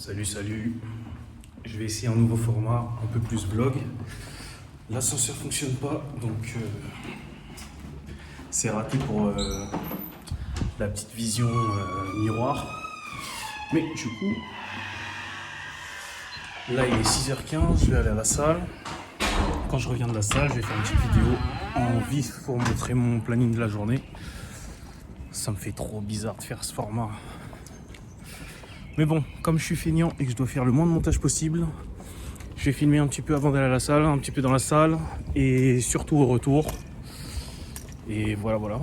Salut, salut. Je vais essayer un nouveau format, un peu plus vlog. L'ascenseur fonctionne pas, donc c'est raté pour la petite vision miroir. Mais du coup, là il est 6h15, je vais aller à la salle. Quand je reviens de la salle, je vais faire une petite vidéo en vif pour montrer mon planning de la journée. Ça me fait trop bizarre de faire ce format. Mais bon, comme je suis feignant et que je dois faire le moins de montage possible, je vais filmer un petit peu avant d'aller à la salle, un petit peu dans la salle et surtout au retour. Et voilà, voilà.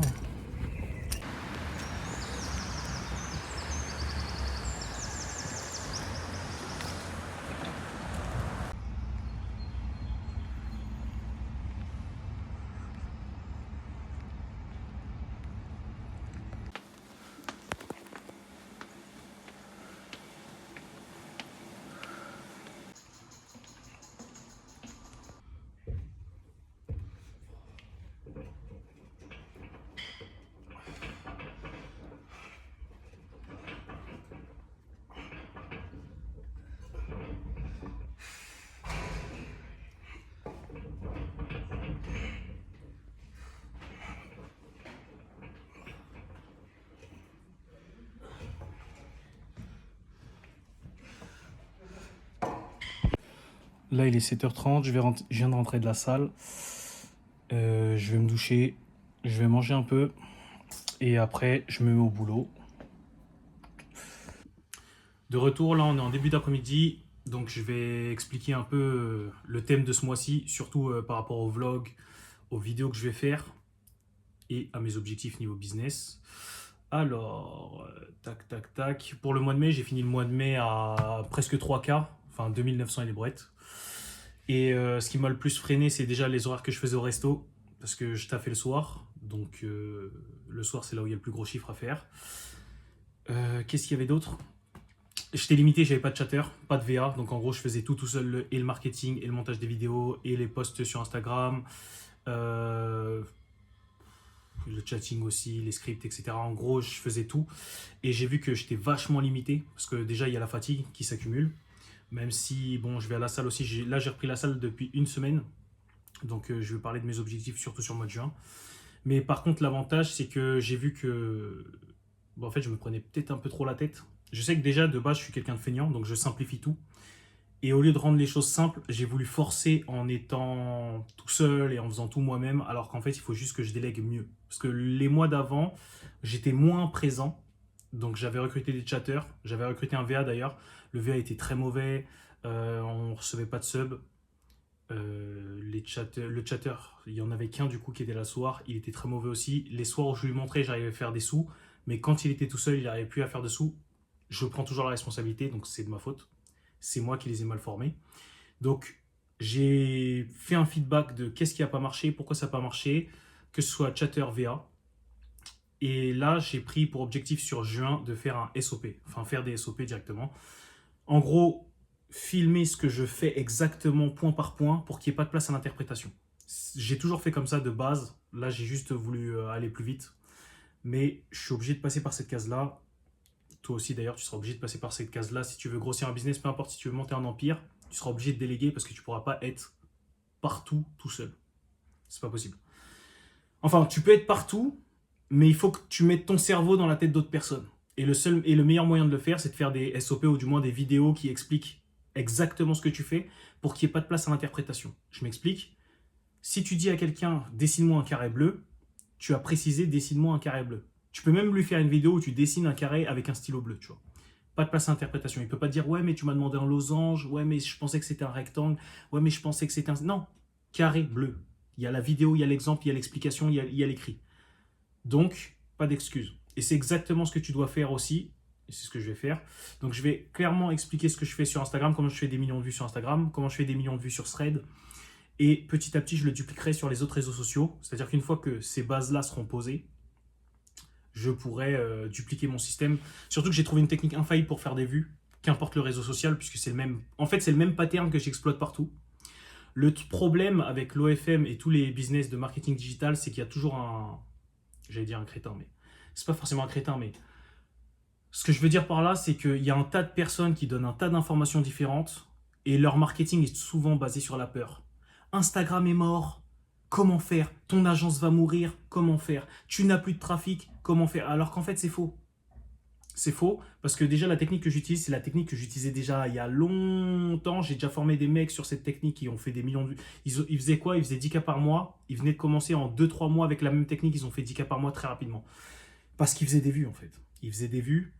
Là, il est 7h30, je viens de rentrer de la salle. Je vais me doucher, je vais manger un peu et après, je me mets au boulot. De retour, là, on est en début d'après-midi, donc je vais expliquer un peu le thème de ce mois-ci, surtout par rapport au vlog, aux vidéos que je vais faire et à mes objectifs niveau business. Alors, tac, tac, tac. Pour le mois de mai, j'ai fini le mois de mai à presque 3K, enfin 2900 et des brouettes. Et ce qui m'a le plus freiné, c'est déjà les horaires que je faisais au resto, parce que je taffais le soir. Donc le soir, c'est là où il y a le plus gros chiffre à faire. Qu'est-ce qu'il y avait d'autre? J'étais limité, j'avais pas de chatter, pas de VA. Donc en gros, je faisais tout seul, et le marketing, et le montage des vidéos, et les posts sur Instagram. Le chatting aussi, les scripts, etc. En gros, je faisais tout. Et j'ai vu que j'étais vachement limité, parce que déjà, il y a la fatigue qui s'accumule. Même si, bon, je vais à la salle aussi. Là, j'ai repris la salle depuis une semaine. Donc, je vais parler de mes objectifs, surtout sur le mois de juin. Mais par contre, l'avantage, c'est que j'ai vu que... Bon, en fait, je me prenais peut-être un peu trop la tête. Je sais que déjà, de base, je suis quelqu'un de feignant, donc je simplifie tout. Et au lieu de rendre les choses simples, j'ai voulu forcer en étant tout seul et en faisant tout moi-même, alors qu'en fait, il faut juste que je délègue mieux. Parce que les mois d'avant, j'étais moins présent. Donc j'avais recruté des chatters, j'avais recruté un VA d'ailleurs. Le VA était très mauvais, on ne recevait pas de sub. Le chatter, il y en avait qu'un du coup qui était là le soir, il était très mauvais aussi. Les soirs où je lui montrais, j'arrivais à faire des sous, mais quand il était tout seul, il n'arrivait plus à faire de sous. Je prends toujours la responsabilité, donc c'est de ma faute. C'est moi qui les ai mal formés. Donc j'ai fait un feedback de qu'est-ce qui n'a pas marché, pourquoi ça n'a pas marché, que ce soit chatter VA. Et là, j'ai pris pour objectif sur juin de faire un SOP, enfin faire des SOP directement. En gros, filmer ce que je fais exactement point par point pour qu'il n'y ait pas de place à l'interprétation. J'ai toujours fait comme ça de base. Là, j'ai juste voulu aller plus vite. Mais je suis obligé de passer par cette case-là. Toi aussi, d'ailleurs, tu seras obligé de passer par cette case-là. Si tu veux grossir un business, peu importe si tu veux monter un empire, tu seras obligé de déléguer parce que tu ne pourras pas être partout tout seul. C'est pas possible. Enfin, tu peux être partout, mais il faut que tu mettes ton cerveau dans la tête d'autres personnes. Et le meilleur moyen de le faire, c'est de faire des SOP ou du moins des vidéos qui expliquent exactement ce que tu fais pour qu'il n'y ait pas de place à l'interprétation. Je m'explique. Si tu dis à quelqu'un « dessine-moi un carré bleu », tu as précisé « dessine-moi un carré bleu ». Tu peux même lui faire une vidéo où tu dessines un carré avec un stylo bleu, tu vois. Pas de place à l'interprétation. Il ne peut pas dire « ouais, mais tu m'as demandé un losange, ouais, mais je pensais que c'était un rectangle, ouais, mais je pensais que c'était un... » Non, carré bleu. Il y a la vidéo, il y a l'exemple, il y a l'explication, il y a l'écrit. Donc, pas d'excuses. Et c'est exactement ce que tu dois faire aussi. Et c'est ce que je vais faire. Donc, je vais clairement expliquer ce que je fais sur Instagram, comment je fais des millions de vues sur Instagram, comment je fais des millions de vues sur Thread. Et petit à petit, je le dupliquerai sur les autres réseaux sociaux. C'est-à-dire qu'une fois que ces bases-là seront posées, je pourrai dupliquer mon système. Surtout que j'ai trouvé une technique infaillible pour faire des vues, qu'importe le réseau social, puisque c'est le même... En fait, c'est le même pattern que j'exploite partout. Le problème avec l'OFM et tous les business de marketing digital, c'est qu'il y a toujours un... J'allais dire un crétin, mais c'est pas forcément un crétin, mais Ce que je veux dire par là, c'est qu'il y a un tas de personnes qui donnent un tas d'informations différentes et leur marketing est souvent basé sur la peur. Instagram est mort, comment faire? Ton agence va mourir, comment faire? Tu n'as plus de trafic, comment faire? Alors qu'en fait, c'est faux. C'est faux, parce que déjà la technique que j'utilise, c'est la technique que j'utilisais déjà il y a longtemps. J'ai déjà formé des mecs sur cette technique qui ont fait des millions de vues. Ils faisaient quoi? Ils faisaient 10 cas par mois. Ils venaient de commencer en 2-3 mois avec la même technique. Ils ont fait 10 cas par mois très rapidement. Parce qu'ils faisaient des vues en fait. Ils faisaient des vues.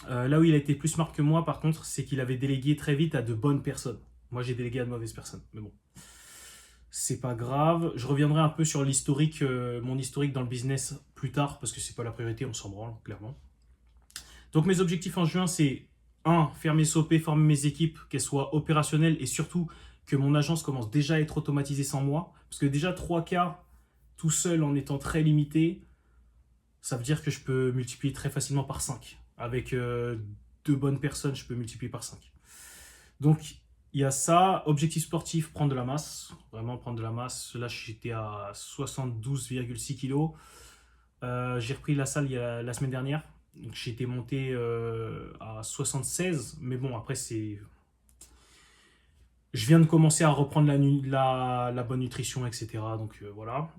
Là où il a été plus smart que moi, par contre, c'est qu'il avait délégué très vite à de bonnes personnes. Moi, j'ai délégué à de mauvaises personnes. Mais bon, c'est pas grave. Je reviendrai un peu sur l'historique, mon historique dans le business plus tard, parce que c'est pas la priorité, on s'en branle, clairement. Donc mes objectifs en juin, c'est un, faire mes SOP, former mes équipes, qu'elles soient opérationnelles et surtout que mon agence commence déjà à être automatisée sans moi. Parce que déjà 3 cas tout seul en étant très limité, ça veut dire que je peux multiplier très facilement par 5. Avec deux bonnes personnes, je peux multiplier par 5. Donc il y a ça. Objectif sportif, prendre de la masse. Vraiment prendre de la masse. Là, j'étais à 72,6 kilos. J'ai repris la salle la semaine dernière. Donc j'étais monté à 76, mais bon, après, c'est. Je viens de commencer à reprendre la bonne nutrition, etc. Donc voilà.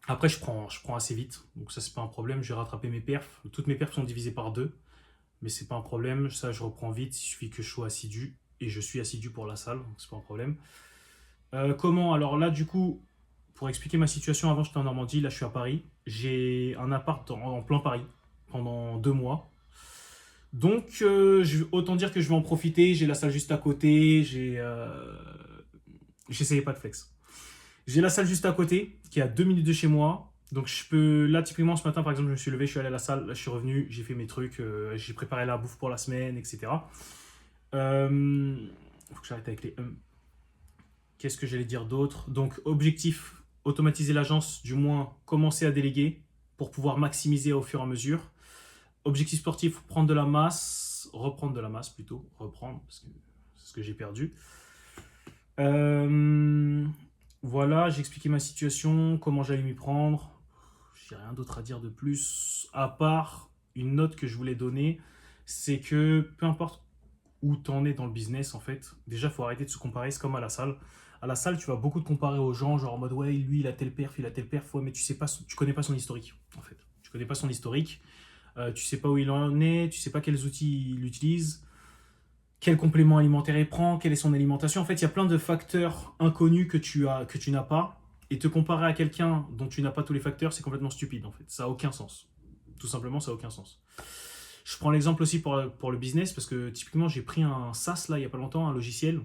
Après, je prends assez vite, donc ça, c'est pas un problème. J'ai rattrapé mes perfs. Toutes mes perfs sont divisées par deux, mais c'est pas un problème. Ça, je reprends vite. Il suffit que je sois assidu, et je suis assidu pour la salle, donc c'est pas un problème. Comment? Alors là, du coup, pour expliquer ma situation, avant, j'étais en Normandie, là, je suis à Paris. J'ai un appart en plein Paris pendant 2 mois. Donc, autant dire que je vais en profiter. J'ai la salle juste à côté. J'essayais pas de flex. J'ai la salle juste à côté, qui est à 2 minutes de chez moi. Donc, je peux. Là, typiquement, ce matin, par exemple, je me suis levé, je suis allé à la salle. Là, je suis revenu, j'ai fait mes trucs. J'ai préparé la bouffe pour la semaine, etc. Faut que j'arrête avec les. Qu'est-ce que j'allais dire d'autre? Donc, objectif automatiser l'agence, du moins commencer à déléguer pour pouvoir maximiser au fur et à mesure. Objectif sportif, prendre de la masse, reprendre de la masse plutôt, reprendre, parce que c'est ce que j'ai perdu. Euh, voilà, j'ai expliqué ma situation, comment j'allais m'y prendre. J'ai rien d'autre à dire de plus, à part une note que je voulais donner, c'est que peu importe où t'en es dans le business, en fait, déjà, il faut arrêter de se comparer, c'est comme à la salle. À la salle, tu vas beaucoup te comparer aux gens, genre en mode, ouais, lui, il a tel perf, il a tel perf, ouais, mais tu sais pas, tu connais pas son historique, en fait. Tu connais pas son historique. Tu sais pas où il en est, tu sais pas quels outils il utilise, quel complément alimentaire il prend, quelle est son alimentation. En fait, il y a plein de facteurs inconnus que tu n'as pas. Et te comparer à quelqu'un dont tu n'as pas tous les facteurs, c'est complètement stupide en fait. Ça n'a aucun sens. Tout simplement, ça n'a aucun sens. Je prends l'exemple aussi pour le business parce que typiquement, j'ai pris un SaaS là il y a pas longtemps, un logiciel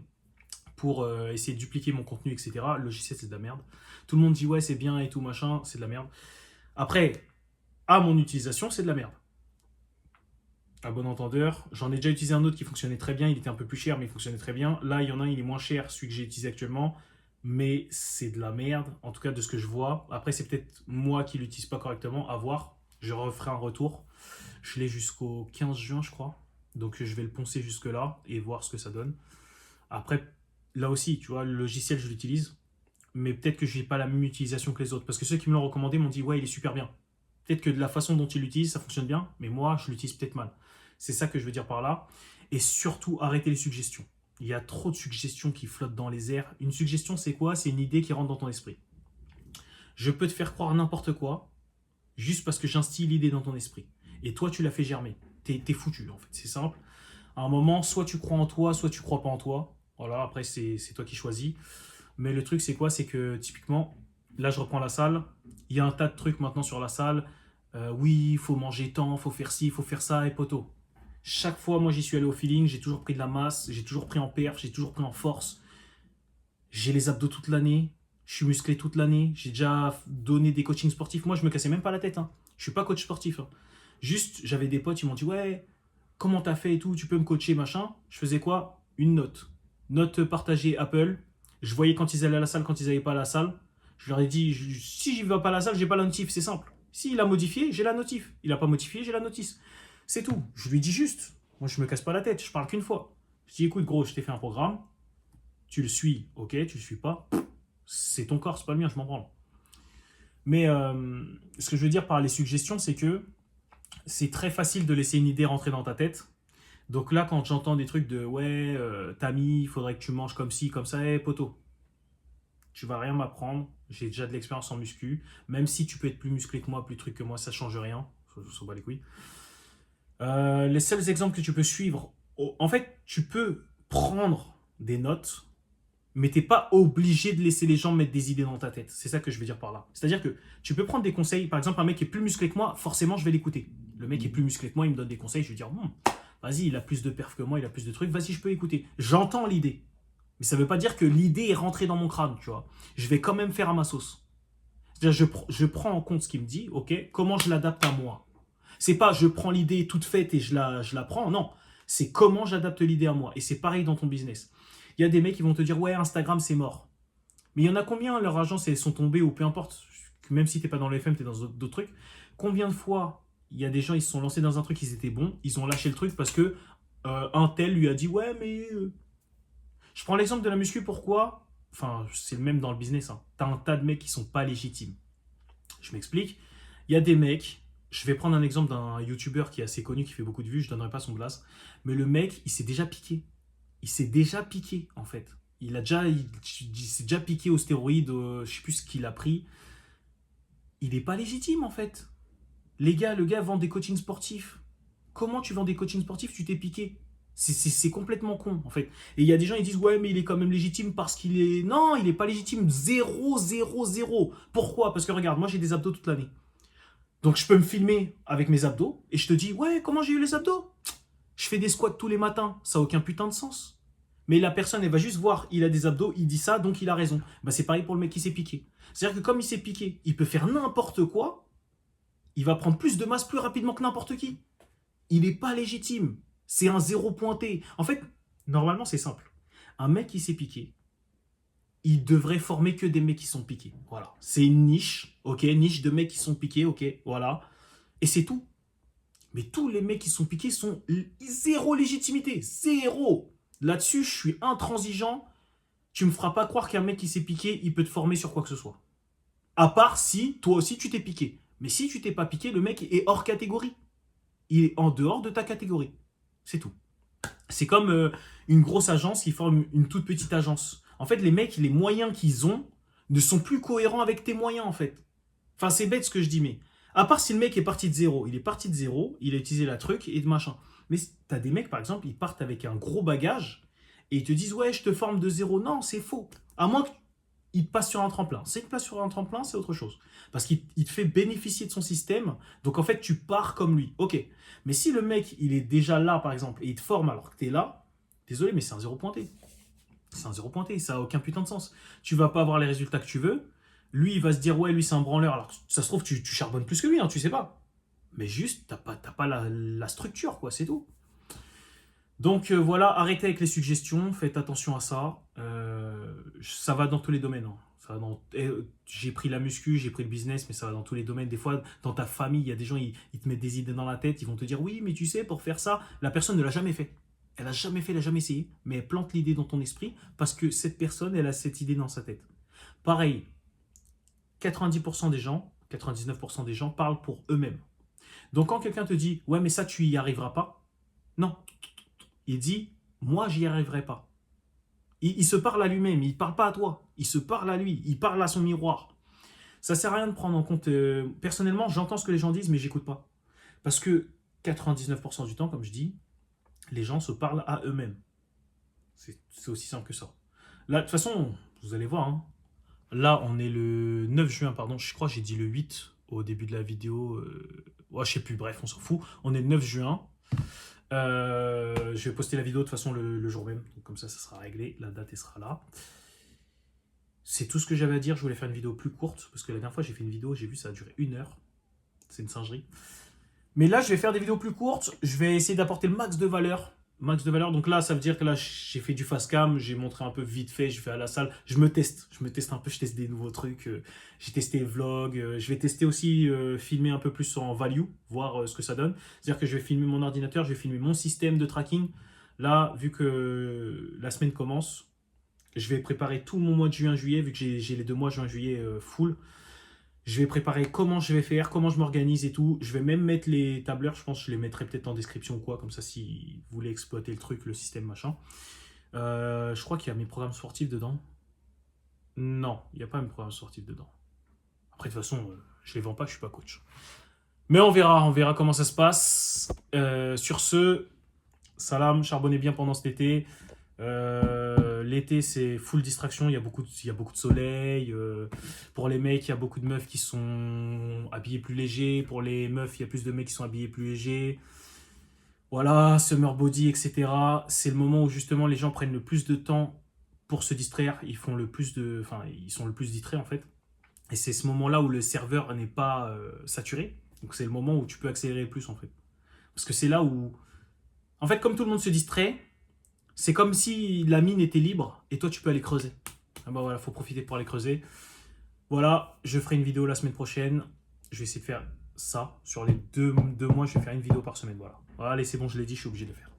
pour essayer de dupliquer mon contenu, etc. Le logiciel, c'est de la merde. Tout le monde dit ouais, c'est bien et tout machin, c'est de la merde. Après, à mon utilisation, c'est de la merde. À bon entendeur. J'en ai déjà utilisé un autre qui fonctionnait très bien. Il était un peu plus cher, mais il fonctionnait très bien. Là, il y en a un, il est moins cher, celui que j'ai utilisé actuellement. Mais c'est de la merde, en tout cas de ce que je vois. Après, c'est peut-être moi qui l'utilise pas correctement. À voir. Je referai un retour. Je l'ai jusqu'au 15 juin, je crois. Donc, je vais le poncer jusque-là et voir ce que ça donne. Après, là aussi, tu vois, le logiciel, je l'utilise. Mais peut-être que je n'ai pas la même utilisation que les autres. Parce que ceux qui me l'ont recommandé m'ont dit, ouais, il est super bien. Peut-être que de la façon dont il l'utilise, ça fonctionne bien, mais moi, je l'utilise peut-être mal. C'est ça que je veux dire par là. Et surtout, arrêtez les suggestions. Il y a trop de suggestions qui flottent dans les airs. Une suggestion, c'est quoi? C'est une idée qui rentre dans ton esprit. Je peux te faire croire n'importe quoi, juste parce que j'instille l'idée dans ton esprit. Et toi, tu l'as fait germer. T'es foutu, en fait. C'est simple. À un moment, soit tu crois en toi, soit tu crois pas en toi. Voilà, après, c'est toi qui choisis. Mais le truc, c'est quoi? C'est que, typiquement, là, je reprends la salle. Il y a un tas de trucs maintenant sur la salle. Oui, il faut manger tant, il faut faire ci, il faut faire ça, et poteau. Chaque fois, moi, j'y suis allé au feeling, j'ai toujours pris de la masse, j'ai toujours pris en perf, j'ai toujours pris en force. J'ai les abdos toute l'année, je suis musclé toute l'année, j'ai déjà donné des coachings sportifs. Moi, je me cassais même pas la tête, hein. Je suis pas coach sportif, hein. Juste, j'avais des potes, ils m'ont dit, ouais, comment t'as fait et tout, tu peux me coacher, machin. Je faisais quoi? Une note. Note partagée Apple. Je voyais quand ils allaient à la salle, quand ils n'allaient pas à la salle. Je leur ai dit, si je vais pas à la salle, j'ai pas la notif, c'est simple. S'il a modifié, j'ai la notif. Il a pas modifié, j'ai la notice. C'est tout. Je lui dis juste. Moi, je me casse pas la tête, je parle qu'une fois. Je dis, écoute, gros, je t'ai fait un programme. Tu le suis, ok, tu le suis pas. C'est ton corps, c'est pas le mien, je m'en branle. Mais ce que je veux dire par les suggestions, c'est que c'est très facile de laisser une idée rentrer dans ta tête. Donc là, quand j'entends des trucs de ouais, Tami, il faudrait que tu manges comme ci, comme ça, poto, tu vas rien m'apprendre. J'ai déjà de l'expérience en muscu. Même si tu peux être plus musclé que moi, plus truc que moi, ça change rien. Je s'en bat les couilles. Les seuls exemples que tu peux suivre, en fait, tu peux prendre des notes, mais t'es pas obligé de laisser les gens mettre des idées dans ta tête. C'est ça que je veux dire par là. C'est-à-dire que tu peux prendre des conseils. Par exemple, un mec qui est plus musclé que moi, forcément, je vais l'écouter. Le mec qui est plus musclé que moi, il me donne des conseils. Je vais dire, vas-y, il a plus de perf que moi, il a plus de trucs. Vas-y, je peux écouter. J'entends l'idée. Mais ça veut pas dire que l'idée est rentrée dans mon crâne, tu vois. Je vais quand même faire à ma sauce. C'est-à-dire, je prends en compte ce qu'il me dit, ok, comment je l'adapte à moi. C'est pas je prends l'idée toute faite et je la prends, non. C'est comment j'adapte l'idée à moi. Et c'est pareil dans ton business. Il y a des mecs qui vont te dire, ouais, Instagram, c'est mort. Mais il y en a combien, leurs agences, elles sont tombées, ou peu importe, même si t'es pas dans le FM, t'es dans d'autres trucs. Combien de fois, il y a des gens, ils se sont lancés dans un truc, ils étaient bons, ils ont lâché le truc parce que un tel lui a dit, ouais, mais... Je prends l'exemple de la muscu, pourquoi? Enfin, c'est le même dans le business. Hein. T'as un tas de mecs qui sont pas légitimes. Je m'explique. Il y a des mecs, je vais prendre un exemple d'un YouTuber qui est assez connu, qui fait beaucoup de vues, je donnerai pas son blast, mais le mec, il s'est déjà piqué. Il s'est déjà piqué, en fait. Il s'est déjà piqué aux stéroïdes, je sais plus ce qu'il a pris. Il n'est pas légitime, en fait. Les gars, le gars vend des coachings sportifs. Comment tu vends des coachings sportifs? Tu t'es piqué. C'est complètement con, en fait. Et il y a des gens qui disent, ouais, mais il est quand même légitime parce qu'il est... Non, il n'est pas légitime. Zéro, zéro, zéro. Pourquoi? Parce que regarde, moi j'ai des abdos toute l'année. Donc je peux me filmer avec mes abdos et je te dis, ouais, comment j'ai eu les abdos? Je fais des squats tous les matins. Ça n'a aucun putain de sens. Mais la personne, elle va juste voir, il a des abdos, il dit ça, donc il a raison. Bah, c'est pareil pour le mec qui s'est piqué. C'est-à-dire que comme il s'est piqué, il peut faire n'importe quoi, il va prendre plus de masse plus rapidement que n'importe qui. Il n'est pas légitime. C'est un zéro pointé. En fait, normalement, c'est simple. Un mec qui s'est piqué, il devrait former que des mecs qui sont piqués. Voilà. C'est une niche, ok, niche de mecs qui sont piqués, ok, voilà. Et c'est tout. Mais tous les mecs qui sont piqués sont zéro légitimité. Zéro. Là-dessus, je suis intransigeant. Tu me feras pas croire qu'un mec qui s'est piqué, il peut te former sur quoi que ce soit. À part si, toi aussi, tu t'es piqué. Mais si tu t'es pas piqué, le mec est hors catégorie. Il est en dehors de ta catégorie. C'est tout. C'est comme une grosse agence qui forme une toute petite agence. En fait, les mecs, les moyens qu'ils ont ne sont plus cohérents avec tes moyens, en fait. Enfin, c'est bête ce que je dis, mais... À part si le mec est parti de zéro. Il est parti de zéro, il a utilisé la truc et de machin. Mais t'as des mecs, par exemple, ils partent avec un gros bagage et ils te disent, ouais, je te forme de zéro. Non, c'est faux. À moins qu'ils te passent sur un tremplin. C'est que passe sur un tremplin, c'est autre chose. Parce qu'il te fait bénéficier de son système. Donc, en fait, tu pars comme lui. Ok. Mais si le mec, il est déjà là, par exemple, et il te forme alors que t'es là, désolé, mais c'est un zéro pointé. C'est un zéro pointé, ça n'a aucun putain de sens. Tu vas pas avoir les résultats que tu veux. Lui, il va se dire, ouais, lui, c'est un branleur. Alors, ça se trouve, tu charbonnes plus que lui, hein, tu sais pas. Mais juste, t'as pas la structure, quoi, c'est tout. Donc voilà, arrêtez avec les suggestions, faites attention à ça. Ça va dans tous les domaines. Hein. Ça va j'ai pris la muscu, j'ai pris le business, mais ça va dans tous les domaines. Des fois, dans ta famille, il y a des gens, ils te mettent des idées dans la tête, ils vont te dire, oui, mais tu sais, pour faire ça, la personne ne l'a jamais fait. Elle a jamais fait, elle a jamais essayé, mais elle plante l'idée dans ton esprit parce que cette personne, elle a cette idée dans sa tête. Pareil, 90% des gens, 99% des gens parlent pour eux-mêmes. Donc quand quelqu'un te dit, ouais, mais ça, tu y arriveras pas, non. Il dit, moi, j'y arriverai pas. Il se parle à lui-même, il ne parle pas à toi. Il se parle à lui, il parle à son miroir. Ça sert à rien de prendre en compte. Personnellement, j'entends ce que les gens disent, mais j'écoute pas. Parce que 99% du temps, comme je dis, les gens se parlent à eux-mêmes. C'est aussi simple que ça. Là, de toute façon, vous allez voir. Hein. Là, on est le 9 juin, pardon. Je crois que j'ai dit le 8 au début de la vidéo. Ouais, je sais plus, bref, on s'en fout. On est le 9 juin. Je vais poster la vidéo de toute façon le jour même. Donc comme ça sera réglé. La date, elle sera là. C'est tout ce que j'avais à dire. Je voulais faire une vidéo plus courte. Parce que la dernière fois, j'ai fait une vidéo, j'ai vu, ça a duré 1 heure. C'est une singerie. Mais là, je vais faire des vidéos plus courtes. Je vais essayer d'apporter le max de valeur. Max de valeur. Donc là, ça veut dire que là, j'ai fait du fast cam. J'ai montré un peu vite fait. Je vais à la salle. Je me teste. Je me teste un peu. Je teste des nouveaux trucs. J'ai testé vlog. Je vais tester aussi filmer un peu plus en value. Voir ce que ça donne. C'est-à-dire que je vais filmer mon ordinateur. Je vais filmer mon système de tracking. Là, vu que la semaine commence, je vais préparer tout mon mois de juin-juillet. Vu que j'ai les 2 mois juin-juillet full. Je vais préparer comment je vais faire, comment je m'organise et tout. Je vais même mettre les tableurs, je pense que je les mettrai peut-être en description ou quoi, comme ça si vous voulez exploiter le truc, le système, machin. Je crois qu'il y a mes programmes sportifs dedans. Non, il n'y a pas mes programmes sportifs dedans. Après, de toute façon, je les vends pas, je suis pas coach. Mais on verra comment ça se passe. Sur ce, salam, charbonnez bien pendant cet été. L'été, c'est full distraction, il y a beaucoup de soleil. Pour les mecs, il y a beaucoup de meufs qui sont habillés plus légers. Pour les meufs, il y a plus de mecs qui sont habillés plus légers. Voilà, summer body, etc. C'est le moment où justement les gens prennent le plus de temps pour se distraire. Enfin, ils sont le plus distraits en fait. Et c'est ce moment-là où le serveur n'est pas saturé. Donc c'est le moment où tu peux accélérer le plus en fait. Parce que c'est là où, en fait, comme tout le monde se distrait, c'est comme si la mine était libre et toi tu peux aller creuser. Ah bah voilà, faut profiter pour aller creuser. Voilà, je ferai une vidéo la semaine prochaine. Je vais essayer de faire ça. Sur les deux mois, je vais faire une vidéo par semaine. Voilà. Voilà, allez, c'est bon, je l'ai dit, je suis obligé de le faire.